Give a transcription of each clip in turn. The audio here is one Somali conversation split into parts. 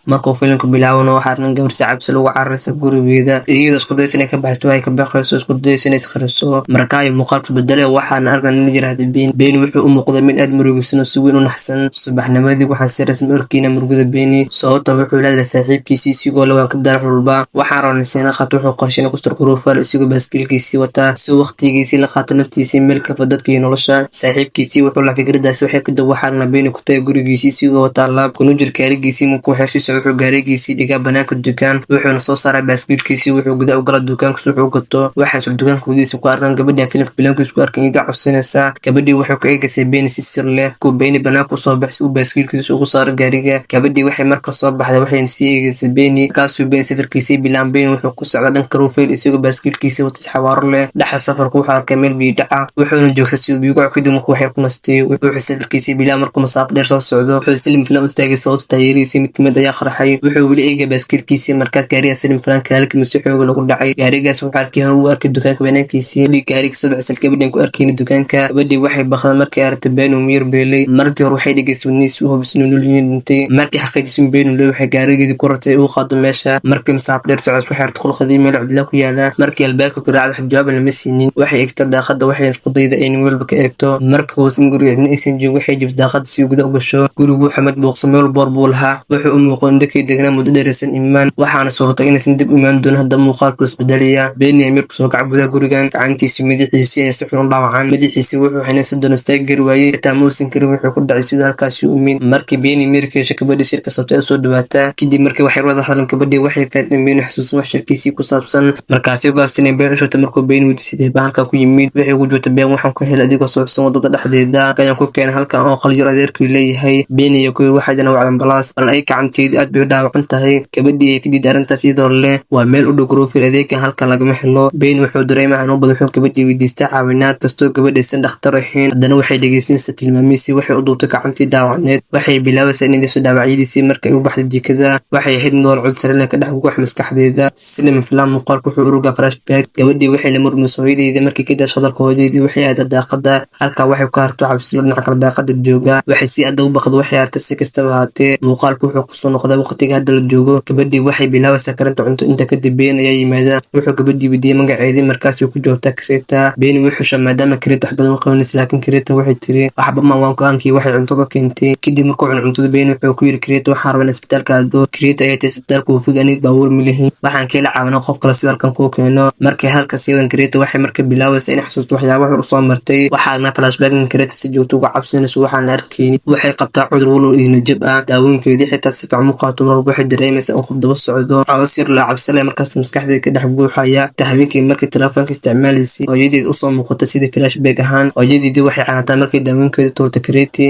markuu filimku bilaawano waxaa arkan gabar si cabsi lagu cararaysa gurigeeda iyadoo isku dayaysa inay ka baxsato ay ka baqayso isku dayaysa inay iskhariso markaa ay muuqaalku bedelay waxaana arkan nin yiraahdo Beeni wuxuu u muuqday mid aad murugaysan oo si weyn u naxsan subaxnimadii waxaan si rasmi arkayna murugada Beeni sababtoo wuxuu leeyahay saaxiibkiisii isigoo lawaan ka darar walba waxaan raacnayna khato wuxuu qorsheynay ku starkuruufal isigoo baaskiilkiisii wata si waqtigiisii la qaato naftiisii meel ka fadadka iyo nolosha saaxiibkiisii wuxuu la fikradaas waxay ku dab waxaana Beeni ku tagay gurigiisii isigoo wata laab kuna jir gaarigiisii markuu xeeshiisa wuxuu gaarigiisii dhigaa banaanka dukaan wuxuuna soo saaray baaskiilkiisii wuxuu gudaha u galay dukaanka wuxuu gato waxaan dukaanka gudihiisa ku arkan gabadha filimka bilaankiisa ku arkan iyada cabsanaysa gabadhii wuxuu ka eegaysay Beeni si sir leh ku Beeni banaanka soo baxay baaskiilkiisa ugu saaray gaariga gabadhii waxay markaa soo baxday waxayna sii eegaysay Beeni kaasoo Beeni safarkiisii bilaan Beeni wuxuu ku socday dhanka Ruufeel isigoo baaskiilkiisa wata xawaaro leh dhaxal safarku wuxuu arkay meel biyo dhaca wuxuuna joogsaday si biyo kadib markuu waxay ku nastay wuxuu safarkiisii bilaan markuu masaafo dheer soo socdo wuxuu Salim filan u istaagay sababta taageerihiisa mid kamid ayaa qarxay wuxuu weli eegay baaskiilkiisii markaas gaariga Salim filan kaalka mise xoog lagu dhacay gaarigaas wuxuu arkay uu arkay dukaanka banaankiisii gaariga sabab asal gabadhan ku arkay dukaanka gabadhii waxay baqday markay aragtay Beeni miir beelay markii hore waxay dhigaysay wadniis u hubisay inuu dhintay markii xaqiijisay Beeni waxay gaarigeedii ku ratay uu qaado meesha markii masaafo dheer socod waxay aragtay qolqadii meel cibla ku yaala markii albaabka ku raacday jawaab lama siinin waxay eegtay daaqada waxay isku dayday in walba ka eegto markii uu sin guriga aysan joogin waxay jibtay daaqada si gudaha u gasho gurigu xamad booqsan meel boor lahaa wuxuu u muuqday dadkii deganaa muddo dheeraysan imaan waxaana suurtay inaysan dib u imaan doonin hadda muuqaalku isbedelaya Beeni amir kusoo kacay gudaha gurigan gacantiisa madaxiisa ay si xun dhaawacan madaxiisa wuxuu xanaysan doonay istaag gar waayay xitaa muusan karin wuxuu ku dhacay sidoo halkaas u imid markii Beeni mirkeesha kabadhi shirka sabtay soo dhawaata kadib markii waxay wada hadlan kabadhi waxay faateen Beeni xusuusan wax shirkiisii ku saabsan markaas uu gaastinay Beeni shota markuu Beeni wadiisay bahalka ku yimid waxay ugu joogtay Beeni waxaan ku helay adigoo socodsan wadada dhexdeeda ayaan ku keenay halkan oo qalyar adeerkii leeyahay Beeni iyo kuwi waxaadana wacdan balaas bal ay gacanteedii aad bay dhaawacan tahay kabadhi ka did arintaas sidoo leh waa meel u dhow Ruufeel adeegkan halkan laga helo Beeni wuxuu dareemay inuu badan wuxuu kabadhi weydiistay caawinaad kastoo gabadhiisan dhakhtar ahayn haddana waxay dhageysanaysaa tilmaamihiisii waxay u duubtay gacantii dhaawacneed waxay bilaabaysaa inay difso dhaawacyadiisii markay u baxday jikada waxay ahayd nool cod sare ka dhex guux maskaxdeeda Salim filan muuqaalku wuxuu uruga flashback gabadhii waxay la murmayso hooyadeedii markii ka dashay hadalka hooyadeedii waxay aad daaqada halka waxay ku harto cabsi dhinaca kala daaqada jooga waxay si aad u baqdo waxay artay si kastaba haatee muuqaalku wuxuu ku soo noqday waqtiga hadda la joogo gabadhii waxay bilaabaysaa karinta cunto inta kadib Beeni ayaa yimaada wuxuu gabadhii weydiiyay magaceedii markaas uu ku jawaabtay Kreta Beeni wuxuu shaa maadaama Kreta wax badan u qabanaysa laakiin Kreta waxay tiri waxba ma waan go'aankii waxay cuntada keentay kadib markuu cuntada Beeni wuxuu ku yiri Kreta waxaan rabaa isbitaalka aado Kreta ayaa tahay isbitaalka uu figanid baawur milihin waxaan kala caawinaa qof kale si halkan ku keeno markii halka siidan Kreta waxay markaa bilaabaysaa in xusuusto waxyaabaha hore soo martay waxaana flashback Kreta si joogto uga cabsanayso waxaan arkay waxay qabtaa cudur walow idin jab ah daawooyinkeedii xitaa si fiican u qaato mar waxay dareemaysaa in qof daba socdo cawsir la cabsale markaas maskaxdeeda ka dhex buuxaya tahwiinkii markii telefoonka isticmaalaysay hooyadeed u soo muuqata sida flashback ahaan hooyadeedii waxay canaantay markii daawooyinkeeda tuurtay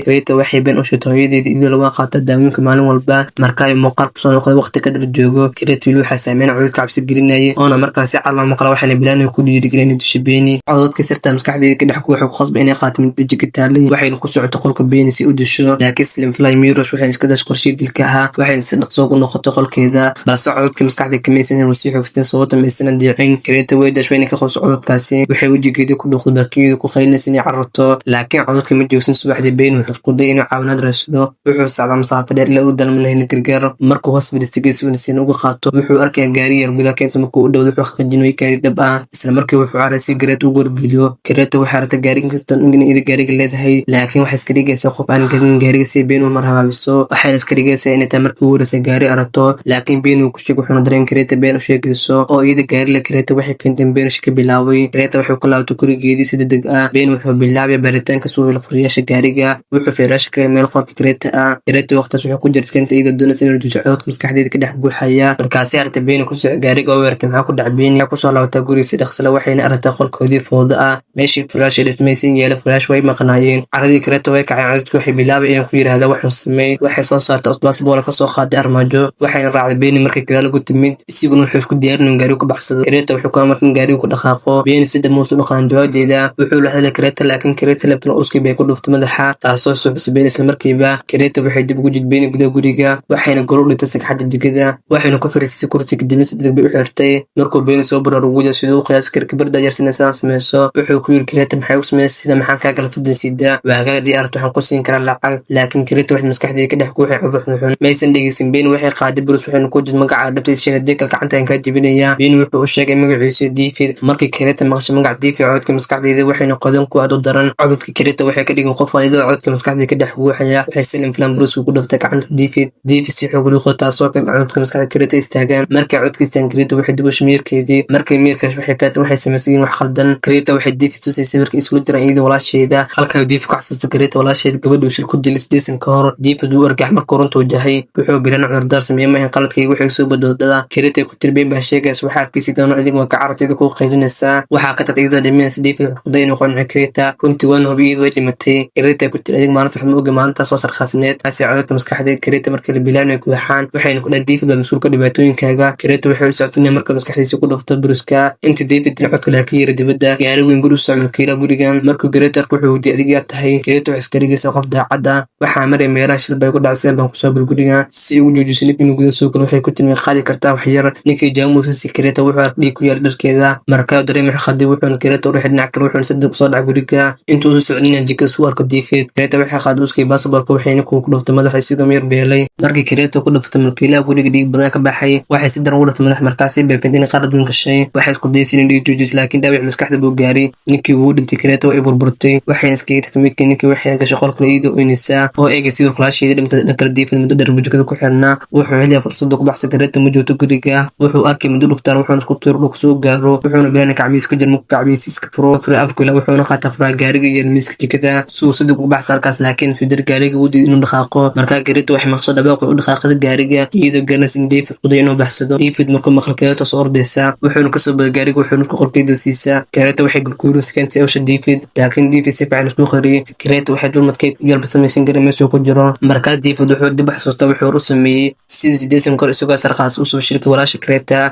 Kreta waxay been u sheegtay hooyadeedii in laga qaato daawooyinka maalin walba markaa ay muuqaal ku soo noqday waqti ka dib joogo Kreta waxa saameyn cudurka cabsi gelinayay oo markaas si calaamad maqla waxayna bilaanay ku dhiirigelin dusha Beeni codadka sirta maskaxdeeda ka dhex ku wuxuu qasbay inay qaato mid digital waxayna ku socoto qolka Beeni si u disho laakiin Salim Fly Mirrors waxay iska dash qorshe dilka ah waxayna si dhaqso ugu noqotay qolkeeda balse codadka maskaxdeeda kamaysan inuu si xoogsan sababta maysan diicin Kreta way dashwayna ka qows codadkaasi waxay wajigeeda ku dhuuqday barkiyada ku qaylinaysa inay cararto laakiin codadka ma joogsan subaxdii Beeni wuxuu isku dayay inuu caawinaad raasado wuxuu socdaa masaafo dheer ilaa uu dalmanayn gargaar markuu hospital si ugu qaato wuxuu arkay gaari yar gudaha keenta markuu u dhawdo wuxuu xaqijinay gaari dhab ah isla markii wuxuu caraysay Kreta ugu wargeliyo Kreta waxay aragtay gaariga kasta in gaariga leedahay laakiin waxay iska dhigaysaa qof aan garin gaariga si Beeni mar habaabiso waxay iska dhigaysaa inay tahay markii uu warasay gaari arato laakiin Beeni uu ku sheegay wuxuu dareen Kreta Beeni u sheegayso oo iyada gaari la Kreta waxay fintay Beeni shaka bilaaway Kreta wuxuu ku laabtay gurigeedii si degdeg ah Beeni wuxuu bilaabay baaritaanka soo la furiyaasha gaariga wuxuu fiiraasha ka meel qolka Kreta ah Kreta waqtigaas wuxuu ku jirtay inta iyada doonaysa inuu joojiyo codadka maskaxdeeda ka dhex guuxaya markaas aragtay Beeni ku soo gaariga oo weertay maxaa ku dhacay Beeni ku soo laabtay guriga si dhaqso waxayna aragtay qolkoodii foodo ah meeshii furaash dhismaysan yeelay furaash way maqnaayeen caradii Kreta way kacay codadku waxay bilaabay inay ku yiraahdaan wax sameey waxay soo saartay usbaas bool ka soo qaaday armaajo waxayna raacday Beeni markii kale ugu timid isiguna wuxuu isku diyaarinay gaariga ku baxsado Kreta wuxuu ku amartay gaariga ku dhaqaaqo Beeni si dhammaan u dhaqaan jawaadeeda wuxuu la hadlay Kreta laakiin Kreta labtan uskii bay ku dhuftay madaxa taasoo suuxisay Beeni isla markiiba Kreta waxay dib ugu jid Beeni gudaha guriga waxayna gorow dhigtay sagxadda digada waxayna ku fariisay kursiga dibna si degdeg u xirtay markuu Beeni soo baraaruguday sidoo qiyaas karka barda yarsinaysan sameeyso wuxuu ku yiri Kreta maxay u sameeyay sida maxaan ka kala fadlan sida waaga diyaarto waxaan ku siin karaa lacag laakiin Kreta wax maskaxdeeda ka dhex ku waxay cudurxun maysan dhigin dhegeysan been waxay qaaday Bruce wuxuuna ku jid magaca dhabtiisa sheegay deegal gacanta aan ka jibinaya been wuxuu u sheegay magaciisa David markii Kirita maqashay magaca David codka maskaxdeeda waxayna qodan ku aad u daran codadka Kirita waxay ka dhigeen qof waliba codka maskaxdeeda ka dhex guuxaya waxay silin filan Bruce ku dhuftay gacanta David si xoog leh taasoo kan codka maskaxda Kirita istaagaan markay codkiistan Kirita waxay dib u shmiirkeedii markay miirkaas waxay faatay waxay sameeyeen wax khaldan Kirita waxay David tusay sawirka isku jira iyada walaasheeda halka David ku xasuustay Kirita walaasheeda gabadhu shil ku dilis deesan ka hor David uu argagax markuu runta wajahay wuxuu bilan cudurdaar sameeyay qaladkii wuxuu soo badoodaa Kirita ku tirbeen baa sheegays waxa arkaysi doono adiga waa ka carartayda ku qeydinaysa waxa ka tagtay dhimaysa David xuday inuu qanco Kirita runtii waan hubiyay way dhimatay Kirita ku tir adiga maalinta waxaan ogaa maalintaas oo sarkhasneed taasi codka maskaxda Kirita markii la bilaabay ku waxaan waxayna ku dhahay David baa mas'uul ka dhibaatooyinkaaga Kirita wuxuu socday marka maskaxdiisa ku dhufto Bruce inta David codka la ka yiri dibadda gaari weyn guriga socdo kiila gurigan markuu Kirita wuxuu wadi adiga tahay Kirita wax iskarigiisa qof daacad ah waxa maray meelaha shil bay ku dhacsan baan ku soo guriga si uu joojiso inuu gudaha soo galo waxay ku tilmaamay qaadi kartaa wax yar ninkii jaamuus si Kirita wuxuu arkay ku yaal dharkeeda markaa dareemay khadi wuxuu Kirita u dhinac kale wuxuu saddex soo dhac guriga intuu socdina jikada soo arkay David Kirita waxay qaadooskay baasaboorka waxayna ku dhuftay madaxa sidoo meer beelay markii Kirita ku dhuftay markiila guriga dhiig badan ka baxay waxay si daran u dhuftay madax markaasi beebadin qarad weyn gashay waxay isku dayeen inay joojiso laakiin dhaawac maskaxda buu gaaray ninkii uu dhintay Kirita way burburtay waxay iska tagmidkii ninkii waxay gashay qolka iyadoo inisa oo eegay sidoo kalaasheeda dhintay dhanka David muddo dheer jikada ku xirnaa wuxuu helay fursad ku baxsan Kirita ma joogto guriga wuxuu arkay muddo dhugtaan wuxuu isku tiir dhug soo gaaro wuxuuna beenay kacmiis ka jirmo kacmiiska pro afkula wuxuuna qaatay fara gaariga iyo miiska jikada soo saddex ku baxsan halkaas laakiin fidir gaariga uu diiday inuu dhaqaaqo markaa Kirita waxay maqsad dhabaaq u dhaqaaqday gaariga iyadoo garanaysan in David quday inuu baxsado David markuu maqal Kirita soo ordaysa wuxuuna ka soo baa gaariga wuxuuna ku qortay siisa Kirita waxay gurguurus keentay oo David laakiin David si fiican isku qariyay Kirita waxay dulmadkeed yalba samaysan garay meesha ku jiro markaa David wuxuu dib xasuustay wuxuu u sameeyay sidii deesan kor isagoo sarqaas u soo shirkay walaasha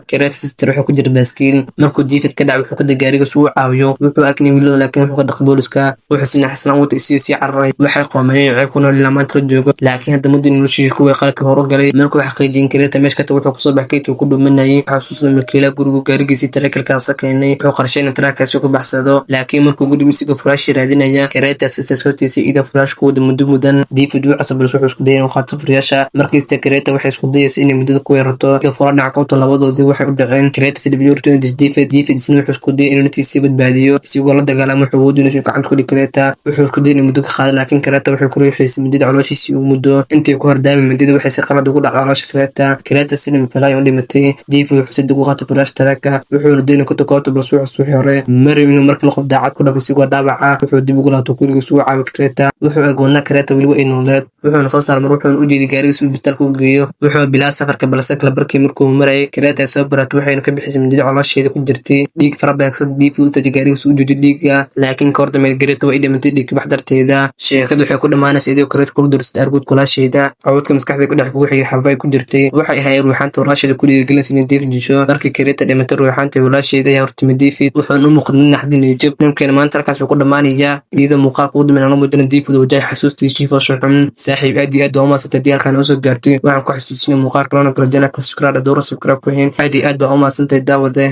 Kirita sister wuxuu ku jira baaskiil markuu David ka dhacay wuxuu ka gaariga soo caawiyo wuxuu arkay wiilal laakiin wuxuu ka dhaqay booliska wuxuu si naxsan u taysii si carray waxay qoomeen ceeb kuna lamaanta joogo laakiin hadda muddo inuu shiisho kuwa qalka hor u galay markuu xaqiijin Kirita meesha ka wuxuu ku soo baxay ku dhumanayay xasuusta markiila guriga gaarigiisa tarakalkaas keenay wuxuu qorsheynay tarakaas ku baxsado laakiin markuu gurigiisa furash raadinaya Kirita sisters hortiisa ida furash ku muddo mudan David uu casab wuxuu isku dayay inuu qaato furaasha markiista Kirita waxay isku dayay inay muddo ku yarato furaha dhacdo labadoodii waxay u dhaceen Kirita si dhibyo David isna wuxuu isku dayay inuu naftiisa badbaadiyo isagoo la dagaalamo wuxuu wadin inuu gacanta ku dhigay Kirita wuxuu isku dayay muddo ka qaaday laakiin Kirita wuxuu ku riixay muddo calooshiisa uu muddo intii ku hordaamay muddo waxay si qalad ugu dhacday caloosha Kirita sinima falay oo dhimatay David wuxuu si dib u qaatay furash taraka wuxuu doonay ku takoorto bal suuxi hore maray inuu markii la qof daacad ku dhafay sigoo dhaawaca wuxuu dib ugu laabto guriga soo caawi Kirita wuxuu agoona Kirita wali way nooleed wuxuu soo saaray wuxuu u jeeday gaarigiisa isbitaalka u geeyo wuxuu bilaa safarka balse kala barkii markuu maray Kirita soo barat waxayna ka bixisay muddo caloosheeda ku jirtay dhiig fara badan David uu tajay gaarigiisa u joojiyay dhiiga laakiin koorta meel Kirita way dhimatay dhiig baxdarteeda sheekadu waxay ku dhamaanaysaa idoo Kirita ku dursay argud kulaasheeda cawdka maskaxda ku dhex guuxay xabay ku jirtay waxay ahayd ruuxanta walaasheeda ku dhiirigelinaysa David jisho markii Kirita dhimatay ruuxanta walaasheeda ayaa hortimay David wuxuu u muuqday naxdin iyo jab ninkan maanta halkaas uu ku dhamaanaya iyadoo muuqaalka uu dhimanaa mudan David oo jaay xasuustiisa jiifo shuxum saaxiib aad iyo aad oo maasata diyaarkan oo soo gaartay waxaan ku xasuusinay muuqaalka lana kala jana ka subscribe dooro subscribe ku heen aad iyo aad baa u maasantay daawade